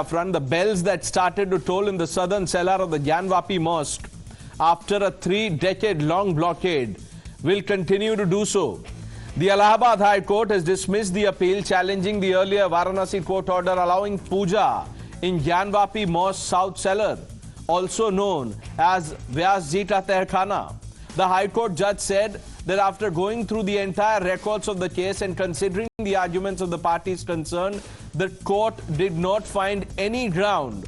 front, the bells that started to toll in the southern cellar of the Gyanvapi Mosque after a 3-decade-long blockade will continue to do so. The Allahabad High Court has dismissed the appeal challenging the earlier Varanasi court order allowing puja in Gyanvapi Mosque South Cellar, also known as Vyasjita Tehkhana. The High Court judge said that after going through the entire records of the case and considering the arguments of the parties concerned, the court did not find any ground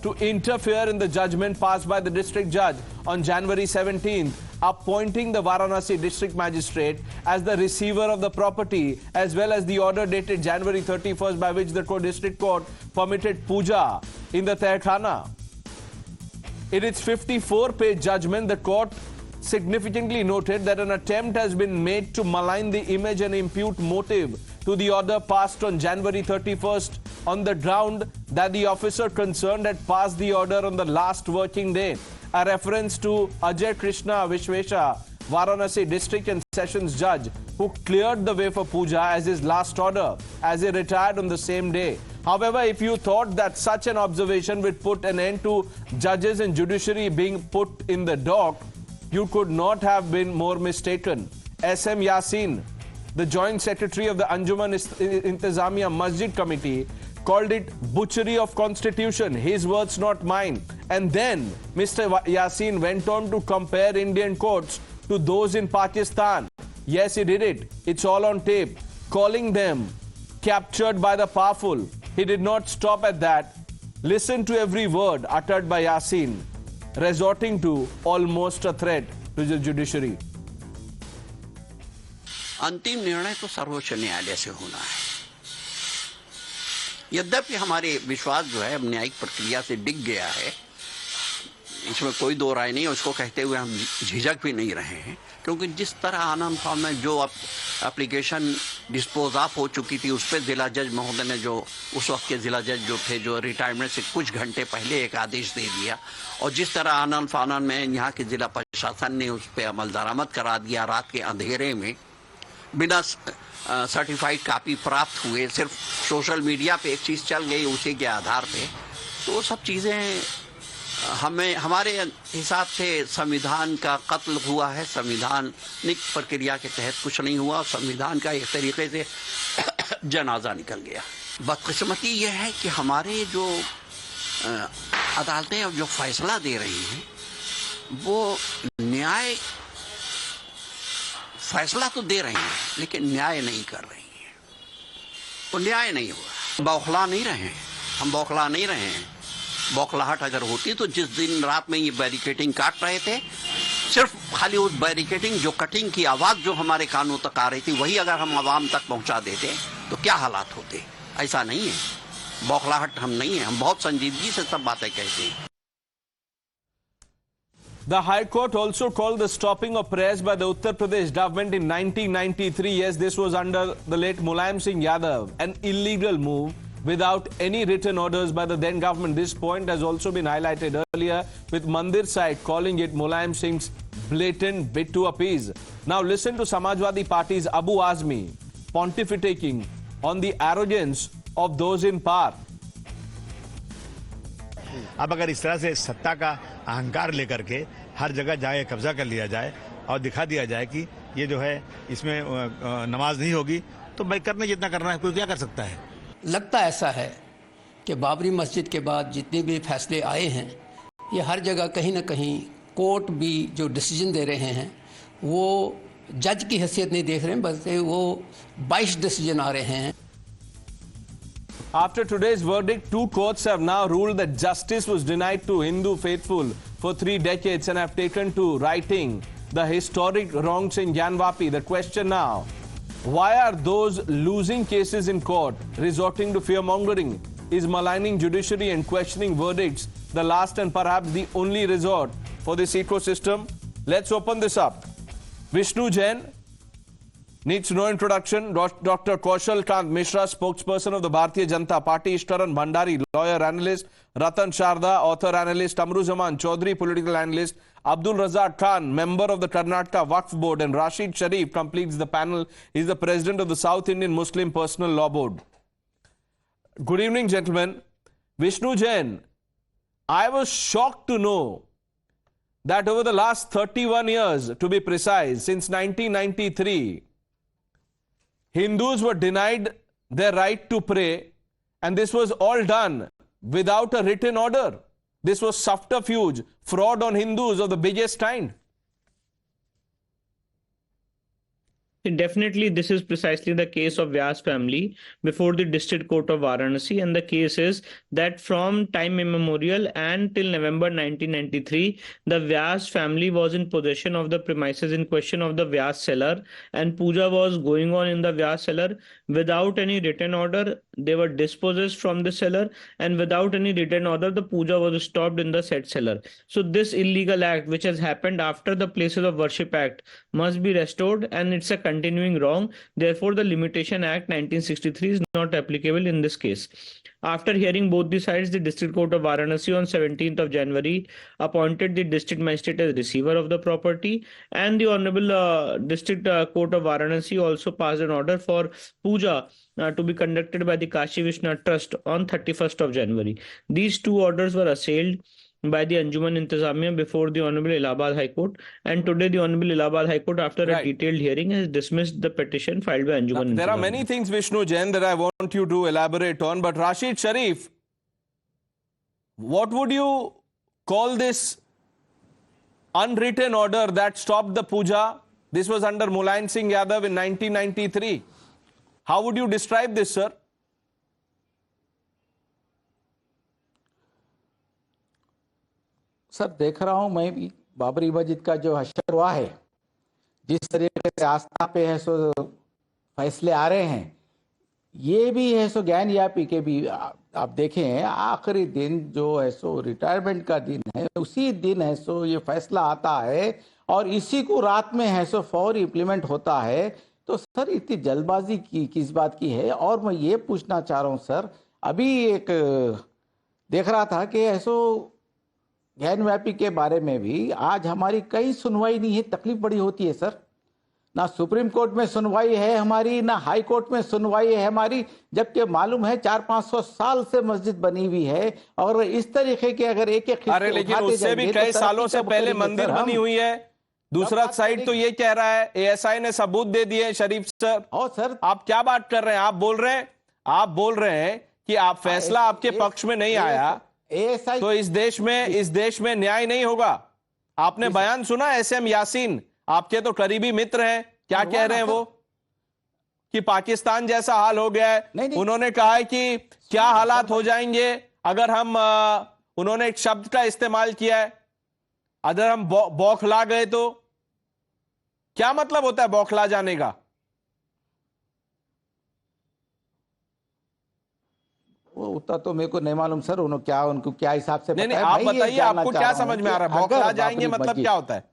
to interfere in the judgment passed by the district judge on January 17th, appointing the Varanasi district magistrate as the receiver of the property, as well as the order dated January 31st by which the district court permitted puja in the Tehkhana. In its 54-page judgment, the court significantly noted that an attempt has been made to malign the image and impute motive to the order passed on January 31st on the ground that the officer concerned had passed the order on the last working day. A reference to Ajay Krishna Vishwesha, Varanasi district and sessions judge, who cleared the way for puja as his last order as he retired on the same day. However, if you thought that such an observation would put an end to judges and judiciary being put in the dock, you could not have been more mistaken. S.M. Yasin, the Joint Secretary of the Anjuman Intizamiya Masjid Committee, called it butchery of constitution. His words, not mine. And then Mr. Yasin went on to compare Indian courts to those in Pakistan. Yes, he did it. It's all on tape. Calling them captured by the powerful. He did not stop at that. Listen to every word uttered by Yasin, resorting to almost a threat to the judiciary. अंतिम निर्णय तो सर्वोच्च न्यायालय से होना है। यद्यपि हमारे विश्वास जो है न्यायिक प्रक्रिया से डिग गया है, इसमें कोई दो राय नहीं है। उसको कहते हुए हम झिझक भी नहीं रहे हैं, क्योंकि जिस तरह आनंद फार्म में जो एप्लीकेशन डिस्पोज ऑफ हो चुकी थी, उस पर जिला जज महोदय ने जो उस वक्त के जिला जज जो थे, जो रिटायरमेंट से कुछ घंटे पहले एक आदेश दे दिया, और जिस तरह आनंद फानन में यहाँ के जिला प्रशासन ने उस पर अमल दरामद करा दिया रात के अंधेरे में, बिना सर्टिफाइड कापी प्राप्त हुए, सिर्फ सोशल मीडिया पे एक चीज़ चल गई उसी के आधार पे, तो वो सब चीज़ें हमें हमारे हिसाब से संविधान का कत्ल हुआ है। संविधानिक प्रक्रिया के तहत कुछ नहीं हुआ, संविधान का एक तरीके से जनाजा निकल गया। बदकिस्मती यह है कि हमारे जो अदालतें अब जो फैसला दे रही हैं, वो न्याय फैसला तो दे रही हैं, लेकिन न्याय नहीं कर रही हैं। तो न्याय नहीं हुआ। बौखला नहीं रहे हैं, हम बौखला नहीं रहे हैं। बौखलाहट अगर होती तो जिस दिन रात में ये बैरिकेडिंग काट रहे थे, सिर्फ खाली उस बैरिकेडिंग जो कटिंग की आवाज़ जो हमारे कानों तक आ रही थी, वही अगर हम आवाम तक पहुंचा देते तो क्या हालात होते। ऐसा नहीं है, बौखलाहट हम नहीं है, हम बहुत संजीदगी से सब बातें कहते हैं। The High Court also called the stopping of prayers by the Uttar Pradesh government in 1993. Yes, this was under the late Mulayam Singh Yadav, an illegal move without any written orders by the then government. This point has also been highlighted earlier, with Mandir side calling it Mulayam Singh's blatant bid to appease. Now listen to Samajwadi Party's Abu Azmi pontificating on the arrogance of those in power. अब अगर इस तरह से सत्ता का अहंकार लेकर के हर जगह जाए कब्जा कर लिया जाए और दिखा दिया जाए कि ये जो है इसमें नमाज नहीं होगी, तो भाई करने जितना करना है कोई क्या कर सकता है। लगता ऐसा है कि बाबरी मस्जिद के बाद जितने भी फैसले आए हैं, ये हर जगह कहीं ना कहीं कोर्ट भी जो डिसीजन दे रहे हैं वो जज की हैसियत नहीं देख रहे हैं, बल्कि वो 22 डिसीजन आ रहे हैं। After today's verdict, two courts have now ruled that justice was denied to Hindu faithful for 3 decades and have taken to righting the historic wrongs in Gyanvapi. The question now, why are those losing cases in court resorting to fear-mongering? Is maligning judiciary and questioning verdicts the last and perhaps the only resort for this ecosystem? Let's open this up. Vishnu Jain needs no introduction. Dr. Kaushal Kant Mishra, spokesperson of the Bharatiya Janata Party. Ishtaran Bhandari, lawyer analyst. Ratan Sharda, author analyst. Amruzaman Chaudhary, political analyst. Abdul Razak Khan, member of the Karnataka Waqf Board. And Rashid Sharif completes the panel. He is the president of the South Indian Muslim Personal Law Board. Good evening, gentlemen. Vishnu Jain, I was shocked to know that over the last 31 years, to be precise, since 1993, Hindus were denied their right to pray, and this was all done without a written order. This was subterfuge, fraud on Hindus of the biggest kind. Definitely, this is precisely the case of Vyas family before the District Court of Varanasi, and the case is that from time immemorial and till November 1993, the Vyas family was in possession of the premises in question of the Vyas cellar, and puja was going on in the Vyas cellar without any written order. They were dispossessed from the cellar, and without any written order, the puja was stopped in the said cellar. So this illegal act, which has happened after the Places of Worship Act, must be restored, and it's a continuing wrong. Therefore, the Limitation Act 1963 is not applicable in this case. After hearing both the sides, the District Court of Varanasi on 17th of January appointed the district magistrate as receiver of the property, and the Honorable District Court of Varanasi also passed an order for puja to be conducted by the Kashi Vishwanath Trust on 31st of January. These two orders were assailed by the Anjuman Intizamiya before the Honorable Allahabad High Court, and today the Honorable Allahabad High Court, after a detailed hearing, has dismissed the petition filed by Anjuman Intizamiya. There are many things, Vishnu Jain, that I want you to elaborate on, but Rashid Sharif, what would you call this unwritten order that stopped the puja? This was under Mulayam Singh Yadav in 1993. How would you describe this, sir? Sir, देख रहा हूं मैं भी बाबरी मस्जिद का जो हश्र हुआ है, जिस तरीके से आस्था पे है सो फैसले आ रहे हैं, ये भी है सो ज्ञान यापी के भी आप देखें आखिरी दिन जो है सो रिटायरमेंट का दिन है, उसी दिन है सो ये फैसला आता है और इसी को रात में है सो फौरी इम्प्लीमेंट होता है। तो सर इतनी जल्दबाजी की किस बात की है? और मैं ये पूछना चाह रहा हूँ सर, अभी एक देख रहा था कि ऐसो ज्ञानव्यापी के बारे में भी आज हमारी कई सुनवाई नहीं है, तकलीफ बड़ी होती है सर। ना सुप्रीम कोर्ट में सुनवाई है हमारी, ना हाई कोर्ट में सुनवाई है हमारी, जबकि मालूम है 400-500 साल से मस्जिद बनी हुई है और इस तरीके के अगर एक अरे लेकिन उससे भी कई सालों से पहले मंदिर बनी हुई है। दूसरा साइड तो ये कह रहा है, एएसआई ने सबूत दे दिए शरीफ सर। और सर आप क्या बात कर रहे हैं? आप बोल रहे हैं कि आप फैसला आपके पक्ष में नहीं आया तो इस देश में न्याय नहीं होगा। आपने बयान सुना एसएम यासीन, आपके तो करीबी मित्र हैं, क्या कह रहे हैं वो कि पाकिस्तान जैसा हाल हो गया है। उन्होंने कहा है कि क्या हालात हो जाएंगे अगर हम उन्होंने एक शब्द का इस्तेमाल किया है, अगर हम बौखला गए तो। क्या मतलब होता है बौखला जाने का? वो उतना तो मेरे को नहीं मालूम सर, उनको क्या हिसाब से नहीं, आप बताइए, आपको क्या समझ में आ रहा है? बौखला जाएंगे मतलब क्या होता है?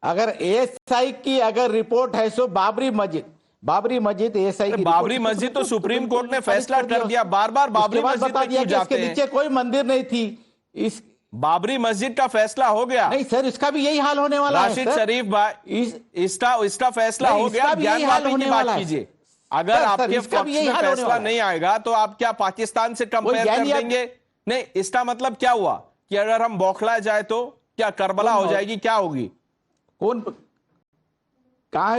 अगर एएसआई की अगर रिपोर्ट है सो बाबरी मस्जिद एएसआई की बाबरी मस्जिद तो सुप्रीम कोर्ट ने फैसला कर दिया, बार बार बाबरी मस्जिद बता दिया कि इसके नीचे कोई मंदिर नहीं थी। इस बाबरी मस्जिद का फैसला हो गया। नहीं सर, इसका भी यही हाल होने वाला है। राशिद शरीफ भाई, इसका फैसला हो गया। ज्ञानवापी की बात कीजिए, अगर आपके पक्ष में फैसला नहीं आएगा तो आप क्या पाकिस्तान से कंपेयर कर देंगे? नहीं, इसका मतलब क्या हुआ कि अगर हम बौखला जाए तो क्या करबला हो जाएगी, क्या होगी? कहा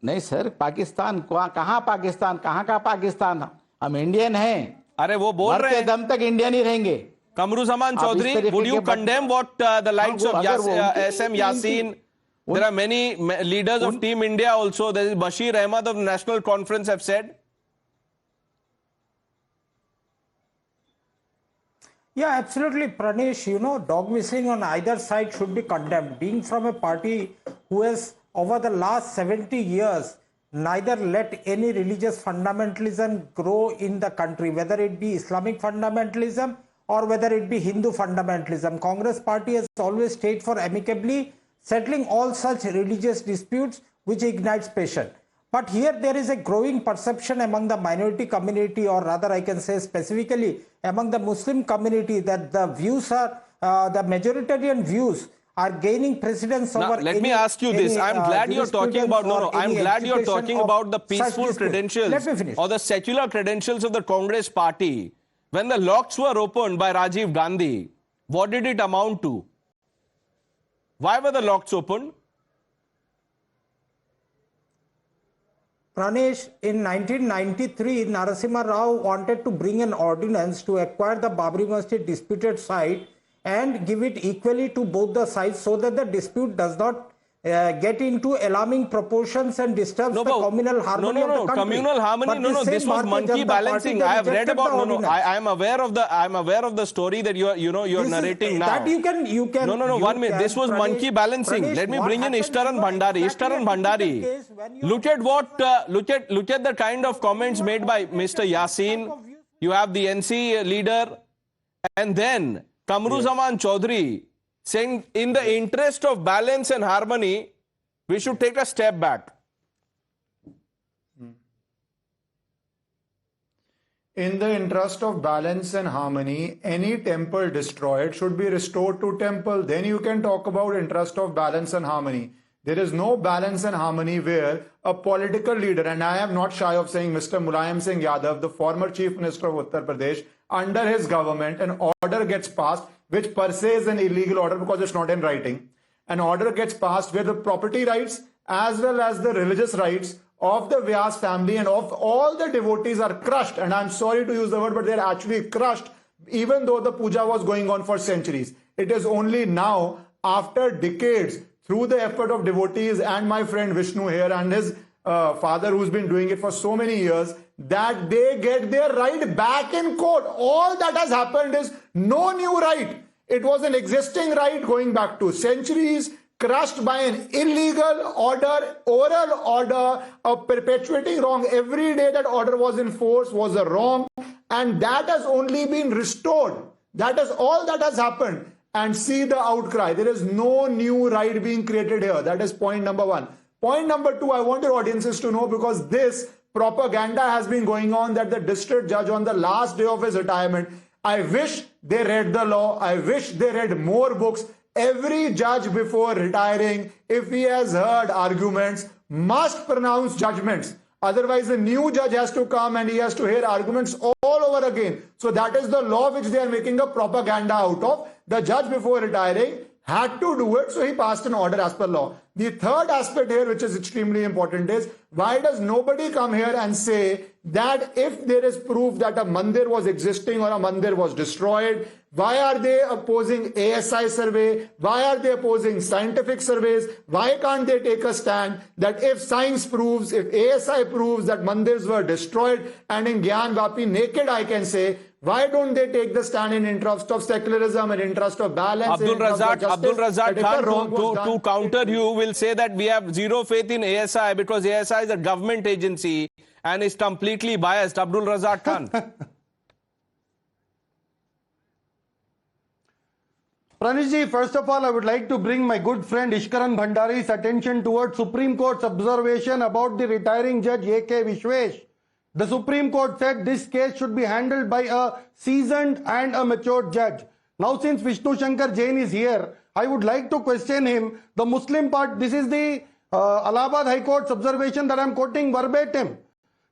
नहीं सर, पाकिस्तान कहाँ पाकिस्तान, कहाँ का पाकिस्तान? हम इंडियन हैं। अरे वो बोल रहे हैं दम तक इंडियन ही रहेंगे। Kamruzaman Chaudhary, would you condemn what the likes of SM Yassin? There are many leaders of Team India also. There is Bashir Ahmad of the National Conference have said. Yeah, absolutely, Pranesh. Dog whistling on either side should be condemned. Being from a party who has, over the last 70 years, neither let any religious fundamentalism grow in the country, whether it be Islamic fundamentalism or whether it be Hindu fundamentalism. Congress party has always stayed for amicably settling all such religious disputes which ignites passion. But here there is a growing perception among the minority community, or rather I can say specifically among the Muslim community, that the views are, the majoritarian views are gaining precedence over. Let me ask you this. I'm glad you're talking about, I'm glad you're talking about the peaceful credentials or the secular credentials of the Congress party. when the locks were opened by Rajiv Gandhi, what did it amount to? Why were the locks opened? Pranesh, in 1993, Narasimha Rao wanted to bring an ordinance to acquire the Babri Masjid disputed site and give it equally to both the sides so that the dispute does not get into alarming proportions and disturbs the communal harmony of the country. Communal harmony. But This was monkey balancing. I have read about. I am aware of the story that you're narrating now. That you can. No. 1 minute. This was monkey balancing. Pranesh, Let me bring in Ishtaran Bhandari. Ishtaran Bhandari. Look at look at the kind of comments made by Mr. Yasin. You have the NC leader, and then Kamruzaman Chaudhary saying, in the interest of balance and harmony, we should take a step back. In the interest of balance and harmony, any temple destroyed should be restored to temple. Then you can talk about interest of balance and harmony. There is no balance and harmony where a political leader, and I am not shy of saying Mr. Mulayam Singh Yadav, the former Chief Minister of Uttar Pradesh, under his government, an order gets passed, which per se is an illegal order because it's not in writing. An order gets passed where the property rights as well as the religious rights of the Vyas family and of all the devotees are crushed. And I'm sorry to use the word, but they're actually crushed, even though the puja was going on for centuries. It is only now, after decades, through the effort of devotees and my friend Vishnu here and his father who's been doing it for so many years, that they get their right back in court. All that has happened is no new right. It was an existing right going back to centuries, crushed by an illegal order, oral order of perpetuating wrong. Every day that order was in force was a wrong, and that has only been restored. That is all that has happened. And see the outcry. There is no new right being created here. That is point number one. Point number two, I want your audiences to know, because this propaganda has been going on, that the district judge on the last day of his retirement, I wish they read the law. I wish they read more books. Every judge before retiring, if he has heard arguments, must pronounce judgments. Otherwise, the new judge has to come and he has to hear arguments all over again. So that is the law which they are making a propaganda out of. The judge before retiring had to do it, so he passed an order as per law. The third aspect here, which is extremely important, is why does nobody come here and say that if there is proof that a mandir was existing or a mandir was destroyed, why are they opposing ASI survey? Why are they opposing scientific surveys? Why can't they take a stand that if science proves, if ASI proves that mandirs were destroyed, and in Gyan Vapi naked I can say, why don't they take the stand in interest of secularism and interest of balance? Abdul Razak Khan, to counter you, will say that we have zero faith in ASI because ASI is a government agency and is completely biased. Abdul Razak Khan. Pranishji, first of all, I would like to bring my good friend Ishkaran Bhandari's attention towards Supreme Court's observation about the retiring judge A.K. Vishwesh. The Supreme Court said this case should be handled by a seasoned and a mature judge. Now, since Vishnu Shankar Jain is here, I would like to question him. The Muslim part, this is the Allahabad High Court's observation that I am quoting verbatim.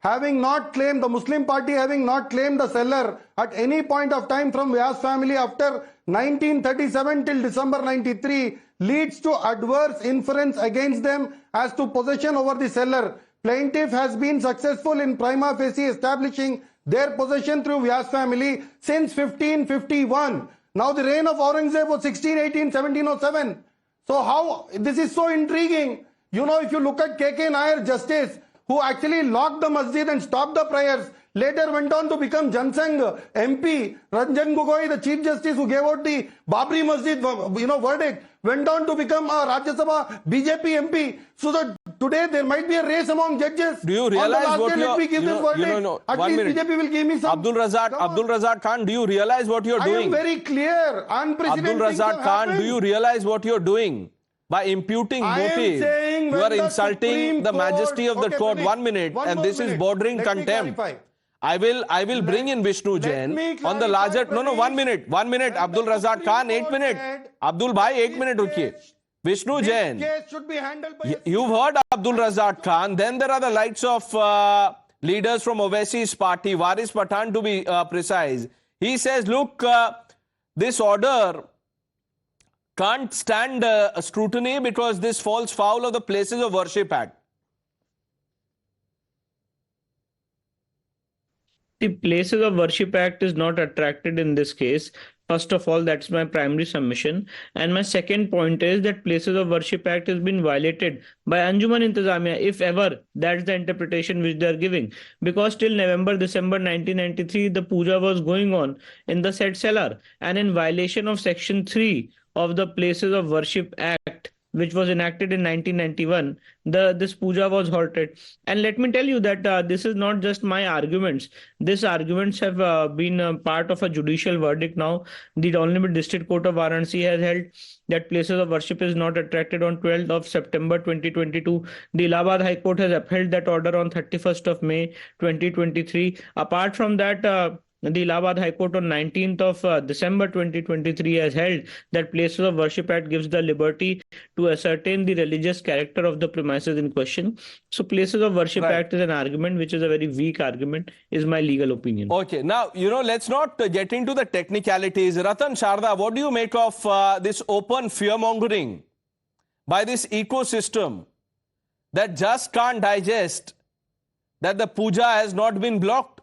Having not claimed, the Muslim party having not claimed the seller at any point of time from Vyas family after 1937 till December 93 leads to adverse inference against them as to possession over the seller. Plaintiff has been successful in prima facie establishing their possession through Vyas family since 1551. Now the reign of Aurangzeb was 1618, 1707. So how, this is so intriguing. You know, if you look at KK Nair, justice, who actually locked the masjid and stopped the prayers, later went on to become Jansangh MP. Ranjan Gogoi, the Chief Justice who gave out the Babri Masjid verdict, went on to become a Rajya Sabha BJP MP. So that today there might be a race among judges. Do you realize what you are at least BJP will give me some. Abdul Razak Khan, do you realize what you are doing? I am very clear. Unprecedented Abdul Razak Khan, do you realize what you are doing? By imputing motive, you are insulting the majesty of the court. 1 minute, and this is bordering contempt. I will bring in Vishnu Jain on the larger. No, 1 minute. Abdul Razak Khan, 8 minutes. Abdul Bhai, 8 minutes. Okay. Vishnu Jain. You've heard Abdul Razak Khan. Then there are the likes of leaders from Owaisi's party, Waris Pathan to be precise. He says, look, this order can't stand scrutiny because this falls foul of the Places of Worship Act. The Places of Worship Act is not attracted in this case. First of all, that's my primary submission. And my second point is that Places of Worship Act has been violated by Anjuman Intizamiya, if ever that's the interpretation which they are giving. Because till November, December 1993, the puja was going on in the said cellar. And in violation of Section 3 of the Places of Worship Act, which was enacted in 1991, this puja was halted. And let me tell you that this is not just my arguments. These arguments have been part of a judicial verdict now. The Honorable District Court of Varanasi has held that Places of Worship is not attracted on 12th of September 2022. The Allahabad High Court has upheld that order on 31st of May 2023. Apart from that, the Allahabad High Court on 19th of December 2023 has held that Places of Worship Act gives the liberty to ascertain the religious character of the premises in question. So Places of Worship Act is an argument which is a very weak argument, is my legal opinion. Okay, now, let's not get into the technicalities. Ratan, Sharda, what do you make of this open fear-mongering by this ecosystem that just can't digest that the puja has not been blocked?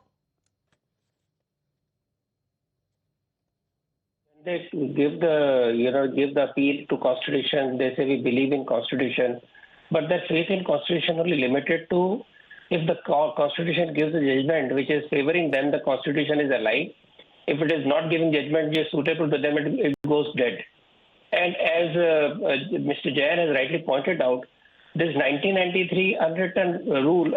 They give the appeal to Constitution. They say we believe in Constitution, but their faith in Constitution only limited to if the Constitution gives a judgment which is favoring them, the Constitution is alive. If it is not giving judgment which is suitable to them, it goes dead. And as Mr. Jain has rightly pointed out, this 1993 unwritten rule,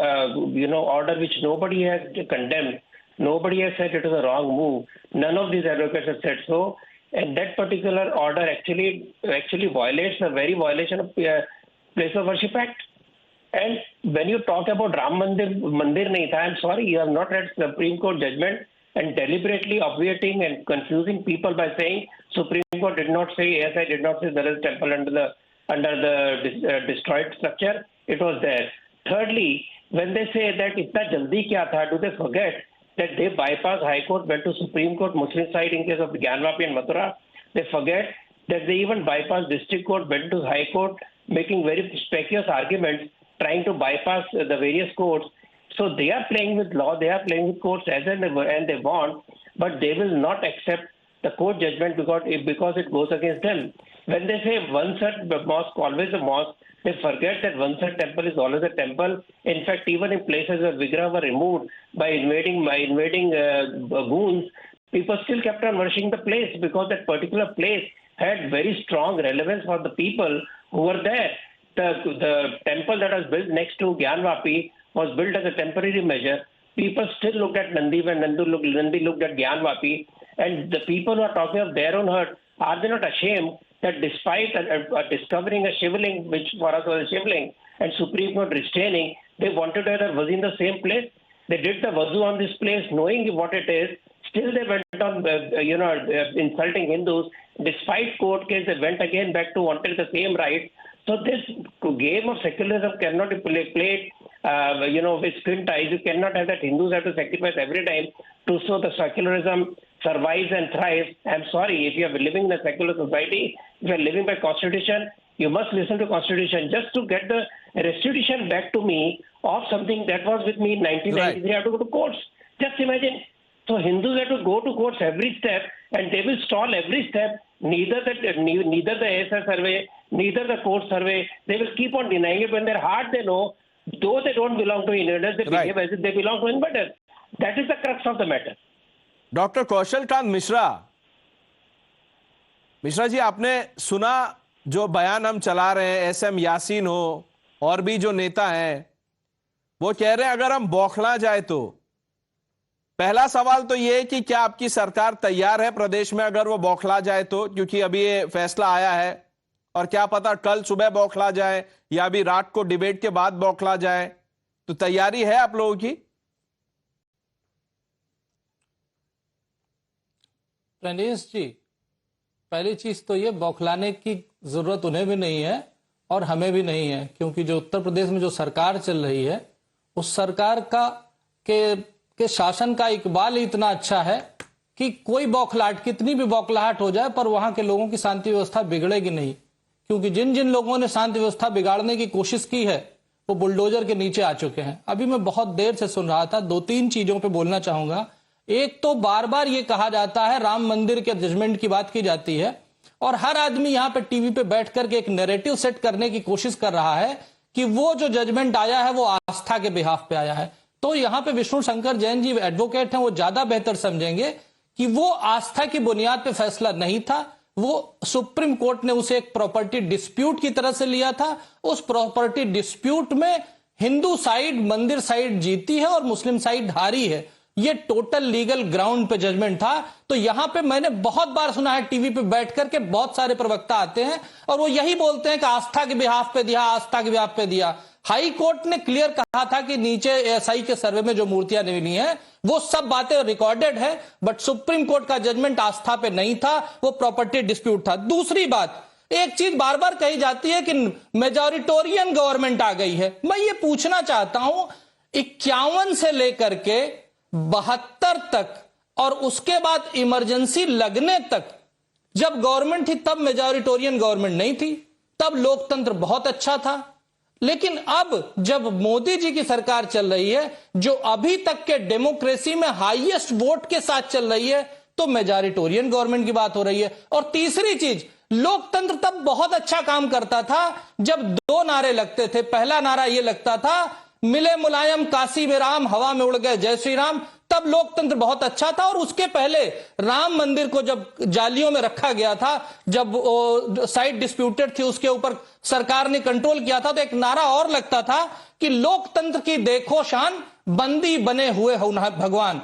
order which nobody has condemned, nobody has said it was a wrong move. None of these advocates have said so. And that particular order actually violates the very violation of Place of Worship Act. And when you talk about Ram Mandir nahi tha, I'm sorry, you have not read Supreme Court judgment and deliberately obviating and confusing people by saying Supreme Court did not say, ASI did not say there is temple under the destroyed structure. It was there. Thirdly, when they say that itna jaldi kya tha, do they forget that they bypassed High Court, went to Supreme Court, Muslim side in case of Gyanvapi and Mathura. They forget that they even bypassed District Court, went to High Court, making very specious arguments, trying to bypass the various courts. So they are playing with law, they are playing with courts as and they want, but they will not accept the court judgment because it goes against them. When they say one set mosque, always a mosque, they forget that one set temple is always a temple. In fact, even in places where Vigraha were removed by invading goons, people still kept on worshiping the place because that particular place had very strong relevance for the people who were there. The temple that was built next to Gyanvapi was built as a temporary measure. People still looked at Nandi when Nandi looked at Gyanvapi. And the people who are talking of their own hurt, are they not ashamed that despite discovering a shivling, which for us was a shivling, and Supreme Court restraining, they wanted to have their wazi in the same place? They did the wazu on this place knowing what it is. Still they went on, insulting Hindus. Despite court case, they went again back to wanting the same right. So this game of secularism cannot be played, with squint eyes. You cannot have that Hindus have to sacrifice every time to show the secularism survives and thrives. I'm sorry, if you are living in a secular society, if you are living by Constitution, you must listen to Constitution. Just to get the restitution back to me of something that was with me in 1993, I have to go to courts. Just imagine. So Hindus have to go to courts every step, and they will stall every step. Neither the ASI survey, neither the court survey. They will keep on denying it. When their heart they know, though they don't belong to invaders, they behave as if they belong to invaders. That is the crux of the matter. Doctor Kaushal Kant Mishra ji, आपने सुना जो बयान हम चला रहे हैं, SM Yasin हो और भी जो नेता हैं, वो कह रहे हैं अगर हम बौखला जाए तो पहला सवाल तो ये है कि क्या आपकी सरकार तैयार है प्रदेश में अगर वो बौखला जाए तो, क्योंकि अभी ये फैसला आया है और क्या पता कल सुबह बौखला जाए या अभी रात को डिबेट के बाद बौखला जाए, तो तैयारी है आप लोगों की? प्रणेश जी, पहली चीज तो ये बौखलाने की जरूरत उन्हें भी नहीं है और हमें भी नहीं है, क्योंकि जो उत्तर प्रदेश में जो सरकार चल रही है उस सरकार के शासन का इकबाल ही इतना अच्छा है कि कोई बौखलाहट, कितनी भी बौखलाहट हो जाए, पर वहां के लोगों की शांति व्यवस्था बिगड़ेगी नहीं, क्योंकि जिन जिन लोगों ने शांति व्यवस्था बिगाड़ने की कोशिश की है वो बुलडोजर के नीचे आ चुके हैं। अभी मैं बहुत देर से सुन रहा था, 2-3 चीजों पे बोलना चाहूंगा। एक तो बार बार ये कहा जाता है, राम मंदिर के जजमेंट की बात की जाती है, और हर आदमी यहां पे टीवी पे बैठ करके एक नैरेटिव सेट करने की कोशिश कर रहा है कि वो जो जजमेंट आया है वो आस्था के बिहाफ पे आया है। तो यहां पे विष्णु शंकर जैन जी एडवोकेट हैं, वो ज्यादा बेहतर समझेंगे कि वो आस्था की बुनियाद पे फैसला नहीं था, वो सुप्रीम कोर्ट ने उसे एक प्रॉपर्टी डिस्प्यूट की तरह से लिया था। उस प्रॉपर्टी डिस्प्यूट में हिंदू साइड, मंदिर साइड जीती है और मुस्लिम साइड हारी है। ये टोटल लीगल ग्राउंड पे जजमेंट था। तो यहां पे मैंने बहुत बार सुना है, टीवी पे बैठ करके बहुत सारे प्रवक्ता आते हैं और वो यही बोलते हैं कि आस्था के बिहाफ पे दिया, आस्था के बिहाफ पे दिया। हाई कोर्ट ने क्लियर कहा था कि नीचे एएसआई के सर्वे में जो मूर्तियां मिली हैं वो सब बातें रिकॉर्डेड है, बट सुप्रीम कोर्ट का जजमेंट आस्था पे नहीं था, वो प्रॉपर्टी डिस्प्यूट था। दूसरी बात, एक चीज बार बार कही जाती है कि मेजॉरिटोरियन गवर्नमेंट आ गई है। मैं ये पूछना चाहता हूं, 51 से लेकर के 72 तक और उसके बाद इमरजेंसी लगने तक जब गवर्नमेंट थी तब मेजॉरिटोरियन गवर्नमेंट नहीं थी, तब लोकतंत्र बहुत अच्छा था। लेकिन अब जब मोदी जी की सरकार चल रही है, जो अभी तक के डेमोक्रेसी में हाईएस्ट वोट के साथ चल रही है, तो मेजॉरिटोरियन गवर्नमेंट की बात हो रही है। और तीसरी चीज, लोकतंत्र तब बहुत अच्छा काम करता था जब 2 नारे लगते थे। पहला नारा यह लगता था, मिले मुलायम काशी में राम, हवा में उड़ गए जय श्री राम। तब लोकतंत्र बहुत अच्छा था। और उसके पहले राम मंदिर को जब जालियों में रखा गया था, जब साइट डिस्प्यूटेड थी, उसके ऊपर सरकार ने कंट्रोल किया था, तो एक नारा और लगता था कि लोकतंत्र की देखो शान, बंदी बने हुए हो भगवान।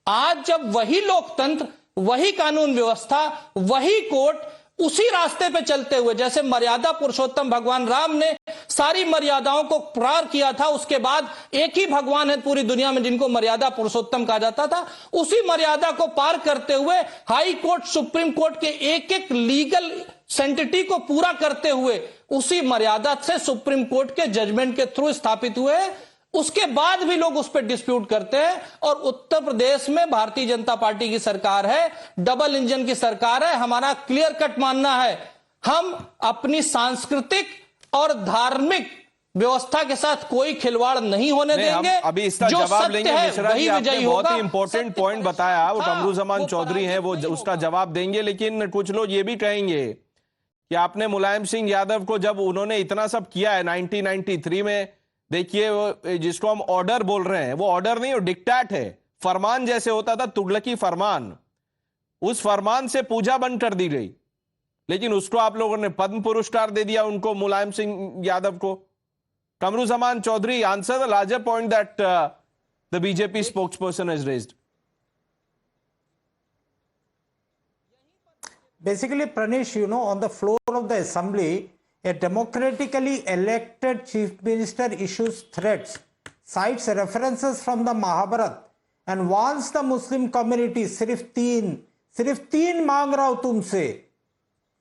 आज जब वही लोकतंत्र, वही कानून व्यवस्था, वही कोर्ट, उसी रास्ते पे चलते हुए, जैसे मर्यादा पुरुषोत्तम भगवान राम ने सारी मर्यादाओं को पार किया था, उसके बाद एक ही भगवान है पूरी दुनिया में जिनको मर्यादा पुरुषोत्तम कहा जाता था, उसी मर्यादा को पार करते हुए हाई कोर्ट, सुप्रीम कोर्ट के एक एक लीगल सेंटिटी को पूरा करते हुए उसी मर्यादा से सुप्रीम कोर्ट के जजमेंट के थ्रू स्थापित हुए। उसके बाद भी लोग उस पर डिस्प्यूट करते हैं। और उत्तर प्रदेश में भारतीय जनता पार्टी की सरकार है, डबल इंजन की सरकार है। हमारा क्लियर कट मानना है, हम अपनी सांस्कृतिक और धार्मिक व्यवस्था के साथ कोई खिलवाड़ नहीं होने देंगे। अभी इसका जवाब लेंगे। मिश्रा जी, आपने बहुत ही इंपॉर्टेंट पॉइंट बताया, वो कमरुज़्ज़मान चौधरी हैं, वो उसका जवाब देंगे। लेकिन कुछ लोग ये भी कहेंगे कि आपने मुलायम सिंह यादव को, जब उन्होंने इतना सब किया है 1993 में, देखिए जिसको हम ऑर्डर बोल रहे हैं, वो ऑर्डर नहीं, वो डिक्टेट है, फरमान जैसे होता था, तुगलकी फरमान, उस फरमान से पूजा बंद कर दी गई। लेकिन उसको आप लोगों ने पद्म पुरस्कार दे दिया उनको, मुलायम सिंह यादव को। Kamruzzaman Chowdhury, answer the larger point that the BJP spokesperson has raised. Basically, Pranesh, on the floor of the assembly, a democratically elected chief minister issues threats, cites references from the Mahabharata, and warns the Muslim community, सिर्फ तीन मांग रहा हूं तुमसे.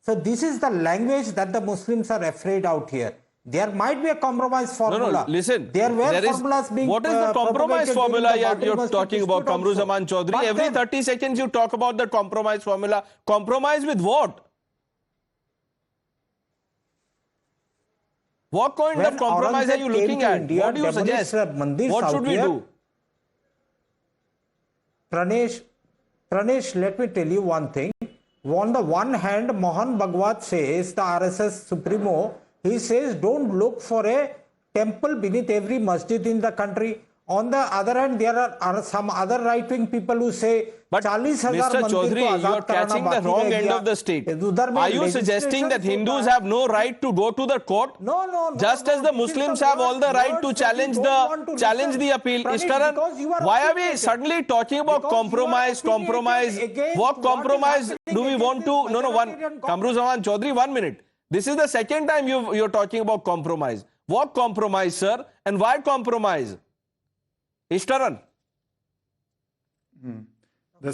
So this is the language that the Muslims are afraid out here. There might be a compromise formula. No, listen. There were formulas being what is the compromise formula you're talking about, Kamaruzaman Chaudhary? But Every then, 30 seconds you talk about the compromise formula. Compromise with what? What kind of compromise are you looking at? India, what do you suggest? What should we do? Pranesh, let me tell you one thing. On the one hand, Mohan Bhagwat says, the RSS Supremo, he says, don't look for a temple beneath every masjid in the country. On the other hand, there are some other right-wing people who say, but Mr. Chaudhary, you are catching the wrong end of the stick. Are you suggesting that Hindus have no right to go to the court? No. Just as the Muslims have all the right to challenge the appeal. Ishkaran, why are we suddenly talking about compromise? What compromise do we want to? Kamaruzaman Chaudhary, 1 minute. This is the second time you're talking about compromise. What compromise, sir? And why compromise? Ishkaran. The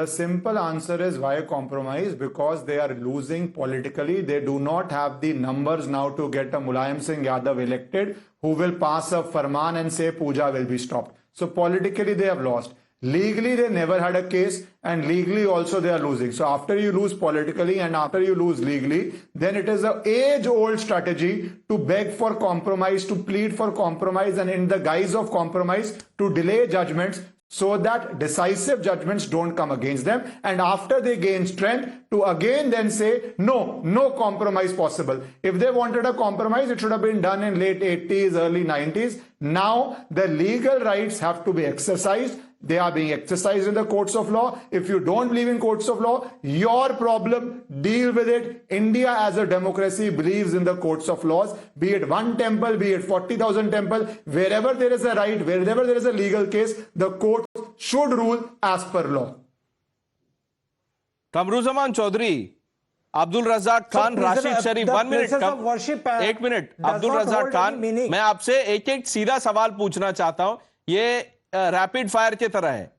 simple answer is why compromise? Because they are losing politically. They do not have the numbers now to get a Mulayam Singh Yadav elected who will pass a farman and say puja will be stopped. So politically they have lost. Legally, they never had a case, and legally also they are losing. So after you lose politically and after you lose legally, then it is an age-old strategy to beg for compromise, to plead for compromise, and in the guise of compromise, to delay judgments so that decisive judgments don't come against them. And after they gain strength, to again then say, no compromise possible. If they wanted a compromise, it should have been done in late 80s, early 90s. Now, the legal rights have to be exercised. They are being exercised in the courts of law. If you don't believe in courts of law, your problem, deal with it. India as a democracy believes in the courts of laws, be it one temple, be it 40,000 temple, wherever there is a right, wherever there is a legal case, the court should rule as per law. Kamruzaman Chaudhary, Abdul Razak Khan, Rashid Sharif, 1 minute. एक minute, Abdul Razzaq Khan, मैं आपसे एक एक सीधा सवाल पूछना चाहता हूं, ये रैपिड फायर की तरह है।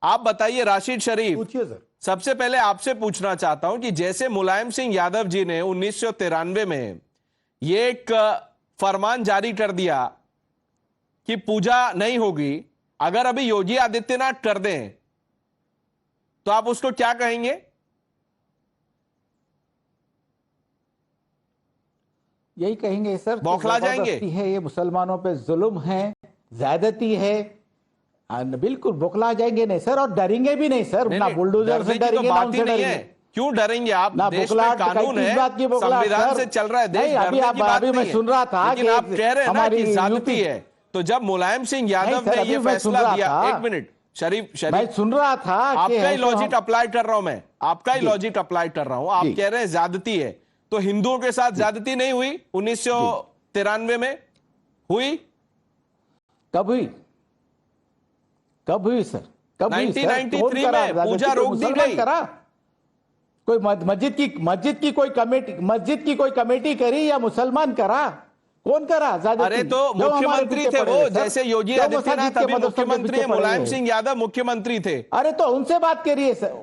आप बताइए राशिद शरीफ, पूछिए सर। सबसे पहले आपसे पूछना चाहता हूं कि जैसे मुलायम सिंह यादव जी ने 1993 में ये एक फरमान जारी कर दिया कि पूजा नहीं होगी, अगर अभी योगी आदित्यनाथ कर दें तो आप उसको क्या कहेंगे? यही कहेंगे सर, बौखला जाएंगे है, ये मुसलमानों पे जुल्म है, ज्यादती है, बिल्कुल बौखला जाएंगे नहीं सर, और डरेंगे भी नहीं सर, ना बुलडोजर से डरेंगे ना उनसे डरेंगे। क्यों डरेंगे आप? ना देश में कानून है, संविधान से चल रहा है देश, डरने की बात नहीं है। मैं सुन रहा था लेकिन आप कह रहे हैं ना कि ज्यादती है, तो जब मुलायम सिंह यादव ने ये फैसला दिया, एक मिनट शरीफ, मैं सुन रहा था, आपका ही लॉजिक अप्लाई कर रहा हूं, मैं आपका ही लॉजिक अप्लाई कर रहा हूं। आप कह रहे हैं ज्यादती है, तो हिंदुओं के साथ ज्यादती नहीं हुई 1993 में? हुई? कब हुई? कब हुई सर? कब हुई? 1993 में पूजा रोक दी गई। कोई मस्जिद की कोई कमेटी करी या मुसलमान करा? कौन करा? अरे तो मुख्यमंत्री थे वो, जैसे योगी आदित्यनाथ अभी मुख्यमंत्री है, मुलायम सिंह यादव मुख्यमंत्री थे। अरे तो उनसे बात करिए सर।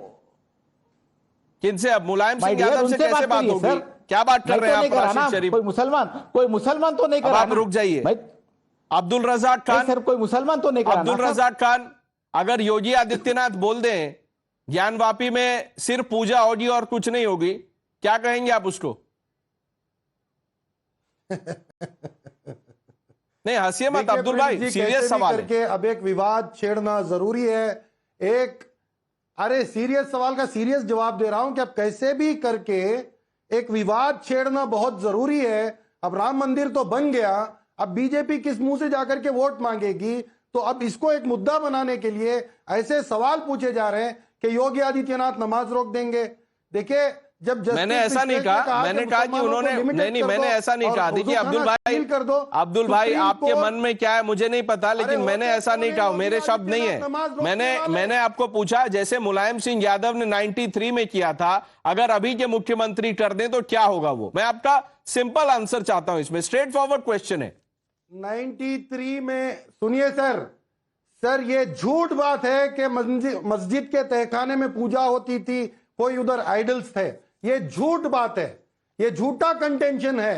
किनसे? अब मुलायम सिंह यादव से कैसे बात होगी? क्या बात कर रहे हैं आप राशिद शरीफ? कोई मुसलमान तो नहीं करा। आप रुक जाइए। अब्दुल रज़ाक खान सर, कोई मुसलमान तो नहीं करा। अब्दुल रज़ाक खान, अगर योगी आदित्यनाथ बोल दें ज्ञानवापी में सिर्फ पूजा होगी और कुछ नहीं होगी, क्या कहेंगे आप उसको? नहीं हंसिए मत अब्दुल भाई, सीरियस सवाल है। अब एक विवाद छेड़ना जरूरी है। अरे सीरियस सवाल का सीरियस जवाब दे रहा हूं कि अब कैसे भी करके एक विवाद छेड़ना बहुत जरूरी है। अब राम मंदिर तो बन गया, अब बीजेपी किस मुंह से जाकर के वोट मांगेगी? तो अब इसको एक मुद्दा बनाने के लिए ऐसे सवाल पूछे जा रहे हैं कि योगी आदित्यनाथ नमाज रोक देंगे। देखिए, जब मैंने ऐसा नहीं कहा, मैंने कहा कि उन्होंने नहीं, मैंने ऐसा नहीं कहा। देखिए अब्दुल भाई आपके मन में क्या है मुझे नहीं पता, लेकिन मैंने ऐसा नहीं कहा, मेरे शब्द नहीं है। मैंने आपको पूछा, जैसे मुलायम सिंह यादव ने 93 में किया था, अगर अभी के मुख्यमंत्री कर दें तो क्या होगा वो? मैं आपका सिंपल आंसर चाहता हूं, इसमें स्ट्रेट फॉरवर्ड क्वेश्चन है। 93 में सुनिए सर ये झूठ बात है कि मस्जिद के तहखाने में पूजा होती थी, कोई उधर आइडल्स थे। ये झूठ बात है, ये झूठा कंटेंशन है।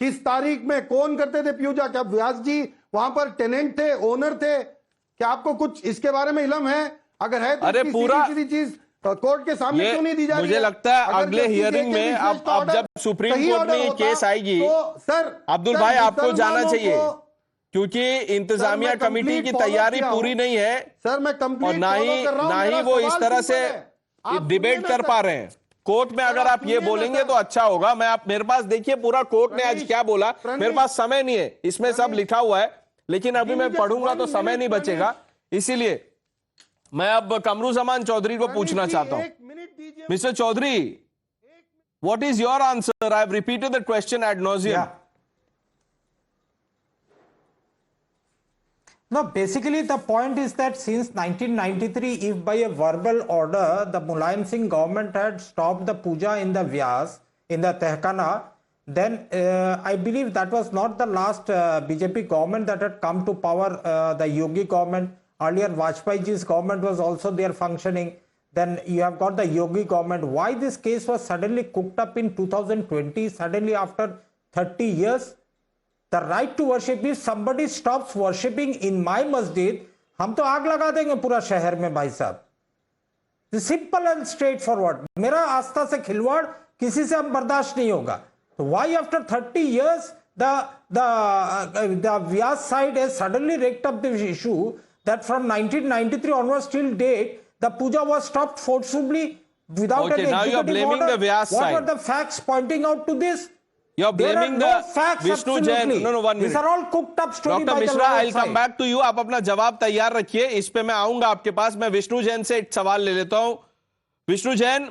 किस तारीख में कौन करते थे पूजा? क्या व्यास जी वहां पर टेनेंट थे, ओनर थे? क्या आपको कुछ इसके बारे में इल्म है? अगर है तो अरे पूरा चीज कोर्ट के सामने क्यों नहीं दी जा रही? मुझे लगता है अगले हियरिंग में अब जब सुप्रीम कोर्ट में ये केस आएगी तो सर अब्दुल भाई आपको जाना चाहिए, क्योंकि इंतजामिया कमेटी की तैयारी पूरी नहीं है सर। मैं और ना ही वो इस तरह से डिबेट कर पा रहे हैं कोर्ट में। अगर आप ये बोलेंगे तो अच्छा होगा। मेरे पास देखिए पूरा कोर्ट ने आज क्या बोला, मेरे पास समय नहीं है, इसमें सब लिखा हुआ है, लेकिन अभी मैं पढ़ूंगा तो समय नहीं बचेगा। इसीलिए मैं अब कमरुज़मान चौधरी को पूछना चाहता हूं। Mister Chowdhury, what is your answer? I have repeated the question ad nauseam. No, basically the point is that since 1993, if by a verbal order the Mulayam Singh government had stopped the puja in the Vyas, in the Tehkana, then I believe that was not the last BJP government that had come to power. The Yogi government, earlier Vajpayee ji's government was also there functioning. Then you have got the Yogi government. Why this case was suddenly cooked up in 2020, suddenly after 30 years? The right to worship, if somebody stops worshipping in my masjid, हम तो आग लगा देंगे पूरा शहर में भाई साहब। Simple and straight forward. मेरा आस्था से खिलवाड़ किसी से हम बर्दाश्त नहीं होगा। तो why after 30 years the Vyas side has suddenly raked up the issue that from 1993 onwards till date the puja was stopped forcibly without Okay, any now you are executive blaming order. the Vyas What side. were the facts pointing out to this? You are There are blaming no the facts. Vishnu Absolutely. Jain. No, 1 minute. These are all cooked up story doctor by the Mishra, lawyer I come side. Back to you. आप अपना जवाब तैयार रखिए, इस पे मैं आऊंगा आपके पास। मैं विष्णु जैन से एक सवाल ले लेता हूं। विष्णु जैन,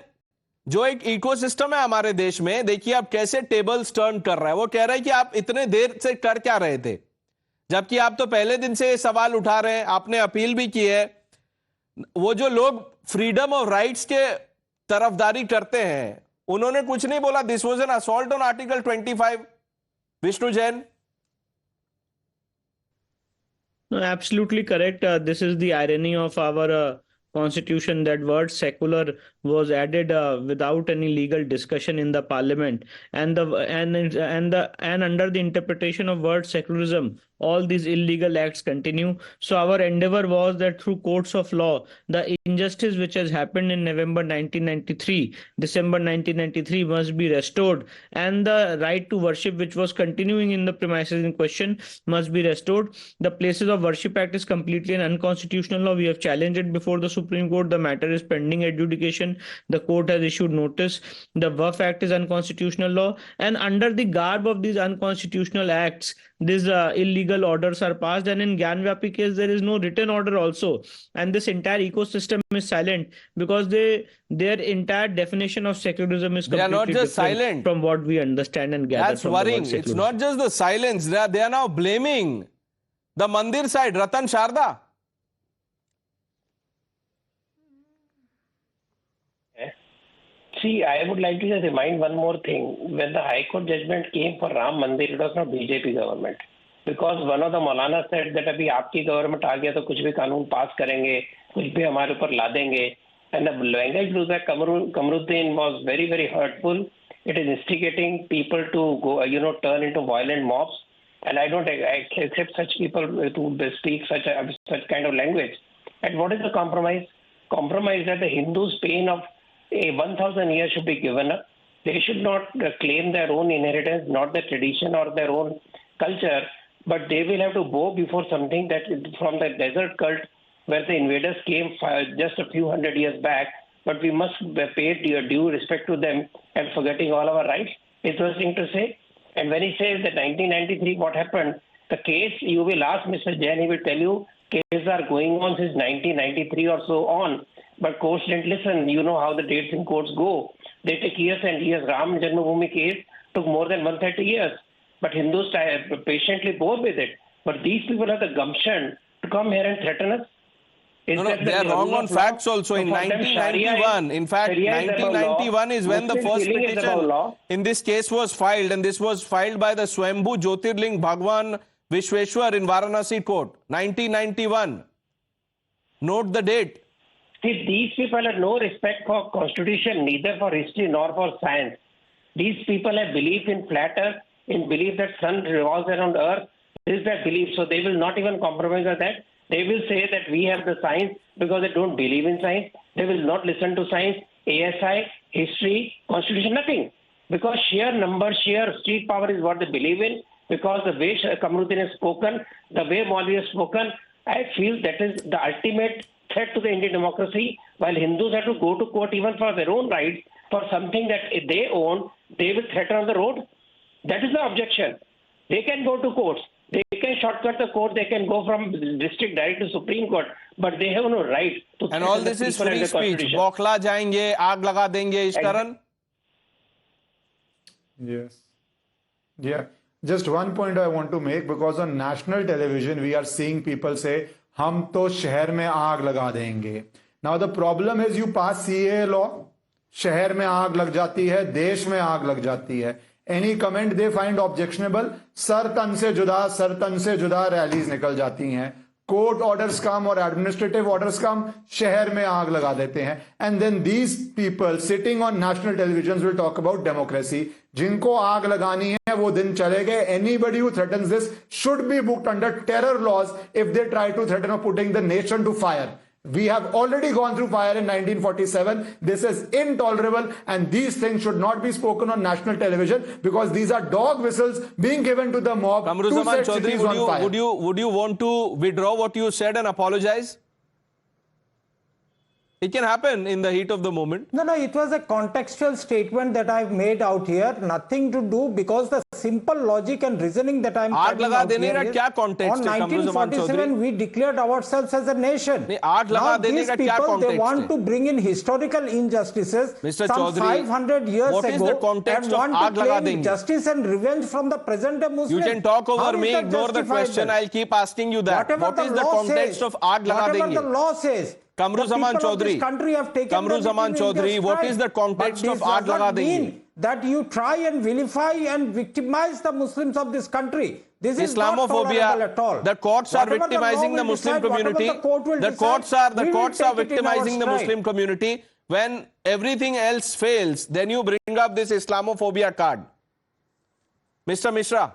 जो एक इकोसिस्टम है हमारे देश में, देखिए आप कैसे टेबल्स टर्न कर रहा है। वो कह रहा है कि आप इतने देर से कर क्या रहे थे, जबकि आप तो पहले दिन से ये सवाल उठा रहे हैं, आपने अपील भी की है। वो जो लोग फ्रीडम ऑफ राइट्स के तरफदारी करते हैं, उन्होंने कुछ नहीं बोला। This was an assault on article 25। Vishnu Jain. No, absolutely correct. This is the irony of our constitution, that word secular was added without any legal discussion in the parliament, and under the interpretation of word secularism, all these illegal acts continue. So our endeavor was that through courts of law, the injustice which has happened in November 1993, December 1993 must be restored, and the right to worship which was continuing in the premises in question must be restored. The Places of Worship Act is completely an unconstitutional law. We have challenged it before the Supreme Court. The matter is pending adjudication. The court has issued notice. The Waqf Act is unconstitutional law, and under the garb of these unconstitutional acts, these illegal orders are passed. And in Gyanvapi case, there is no written order also, and this entire ecosystem is silent because their entire definition of secularism is completely not just different silent from what we understand and gather. That's from the word worrying. It's secularism. not just the silence. They are now blaming the Mandir side, Ratan Sharda. See, I would like to just remind one more thing. When the High Court judgment came for Ram Mandir, it was not BJP government. Because one of the Maulana said that अभी आपकी government आ गया तो कुछ भी कानून पास करेंगे, कुछ भी हमारे ऊपर ला देंगे. And the language used by Kamruddin was very, very hurtful. It is instigating people to go, turn into violent mobs. And I don't accept such people to speak such kind of language. And what is the compromise? Compromise that the Hindus' pain of 1,000 years should be given up. They should not claim their own inheritance, not their tradition or their own culture, but they will have to bow before something that from the desert cult where the invaders came just a few hundred years back, but we must pay due respect to them and forgetting all our rights. Interesting to say. And when he says that 1993, what happened, the case, you will ask Mr. Jain, he will tell you cases are going on since 1993 or so on. But courts didn't listen. You know how the dates in courts go. They take years and years. Ram Janmabhoomi case took more than 130 years. But Hindus patiently bore with it. But these people have the gumption to come here and threaten us. No, they are wrong on facts also. In 1991, in fact, 1991 is when the first petition in this case was filed, and this was filed by the Swambhu Jyotirling Bhagwan Vishweshwar in Varanasi court. 1991. Note the date. See, these people have no respect for constitution, neither for history nor for science. These people have belief in flat earth, in belief that sun revolves around earth. This is their belief, so they will not even compromise on that. They will say that we have the science because they don't believe in science. They will not listen to science, ASI, history, constitution, nothing. Because sheer number, sheer street power is what they believe in. Because the way Kamruddin has spoken, the way Maulvi has spoken, I feel that is the ultimate threat to the Indian democracy. While Hindus have to go to court even for their own rights, for something that they own, they will threaten on the road. That is the objection. They can go to courts. They can shortcut the court. They can go from district direct to Supreme Court, but they have no right to. And all this is free speech. बौखला जाएंगे, आग लगा देंगे इस कारण. Yes. Yeah. Just one point I want to make, because on national television we are seeing people say, हम तो शहर में आग लगा देंगे. Now the problem is you pass CAA law, शहर में आग लग जाती है, देश में आग लग जाती है. Any comment they find objectionable, sir तन से जुदा रैलीज निकल जाती हैं. कोर्ट ऑर्डर्स कम और एडमिनिस्ट्रेटिव ऑर्डर्स कम, शहर में आग लगा देते हैं. And then these people sitting on national television will talk about democracy. जिनको आग लगानी है वो दिन चले गए. Anybody who threatens this should be booked under terror laws if they try to threaten of putting the nation to fire. We have already gone through fire in 1947. This is intolerable, and these things should not be spoken on national television because these are dog whistles being given to the mob to Kamruzaman set Chaudhary, cities on fire. would you want to withdraw what you said and apologize? It can happen in the heat of the moment. No, it was a contextual statement that I've made out here. Nothing to do because the simple logic and reasoning that I'm आग लगा देने का is, क्या context on है, कमरुज़्ज़मान 1947 we declared ourselves as a nation. नहीं, आग लगा Now देने these का क्या people, they context want है? to bring in historical injustices Mr. some Chaudhary, 500 years what is ago the context and of want आग to लगा claim देंगे? justice and revenge from the present day Muslims. You can talk How over is me, that ignore the justifiable? question. I'll keep asking you that. Whatever What is the law context says, of आग लगा whatever देंगे? the law says, Kamruzaman the people of Chaudhary, this country have taken Kamruzaman everything in their Chaudhary, what stride. is the context But of this आग does not लगा देंगे? mean that you try and vilify and victimize the Muslims of this country. This is not tolerable at all. Islamophobia, the courts are Whatever the victimizing law the will Muslim decide, whatever community. the court will The decide, we will courts are take it in our victimizing the stride. Muslim community. When everything else fails, then you bring up this Islamophobia card. Mr. Mishra,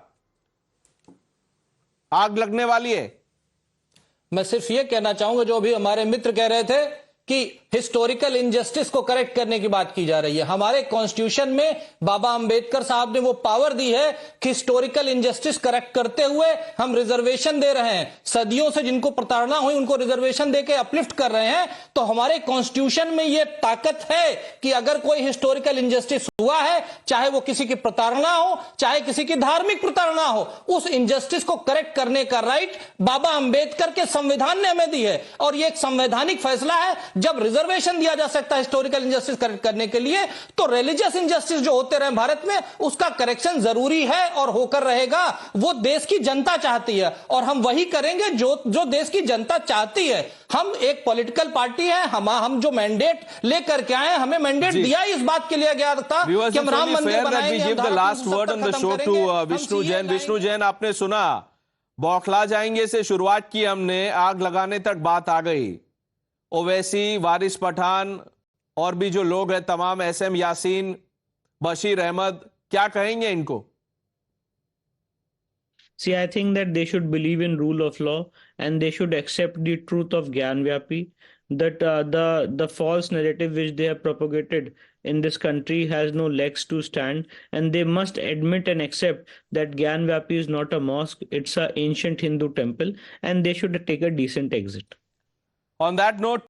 आग लगने वाली है. मैं सिर्फ ये कहना चाहूंगा, जो अभी हमारे मित्र कह रहे थे कि हिस्टोरिकल इनजस्टिस को करेक्ट करने की बात की जा रही है. हमारे कॉन्स्टिट्यूशन में बाबा अंबेडकर साहब ने वो पावर दी है कि हिस्टोरिकल इनजस्टिस करेक्ट करते हुए हम रिजर्वेशन दे रहे हैं. सदियों से जिनको प्रताड़ना हुई उनको रिजर्वेशन देके अपलिफ्ट कर रहे हैं. तो हमारे कॉन्स्टिट्यूशन में ये ताकत है कि अगर कोई हिस्टोरिकल इनजस्टिस हुआ है, चाहे वो किसी की प्रताड़ना हो, चाहे किसी की धार्मिक प्रताड़ना हो, उस इनजस्टिस को करेक्ट करने का राइट बाबा अंबेडकर के संविधान ने हमें दी है. और ये एक संवैधानिक फैसला है. जब रिजर्वेशन दिया जा सकता है हिस्टोरिकल इनजस्टिस करेक्ट करने के लिए, तो रिलीजियस इनजस्टिस जो होते रहे भारत में, उसका करेक्शन जरूरी है और होकर रहेगा. वो देश की जनता चाहती है और हम वही करेंगे जो देश की जनता चाहती है. हम एक पॉलिटिकल पार्टी है. हम जो मैंडेट लेकर के आए, हमें मैंडेट दिया इस बात के लिए गया था कि हम राम मंदिर बनाएंगे. We give the last word on the show to Vishnu Jain. Vishnu Jain, आपने सुना, बौखला जाएंगे से शुरुआत की हमने, आग लगाने तक बात आ गई. ओवैसी, वारिस पठान और भी जो लोग हैं तमाम, SM यासीन, बशीर अहमद, क्या कहेंगे इनको? See, I think that they should believe in rule of law and they should accept the truth of Gyanvapi, that the false narrative which they have propagated in this country has no legs to stand, and they must admit and accept that Gyanvapi is not a mosque, it's an ancient Hindu temple, and they should take a decent exit. On that note,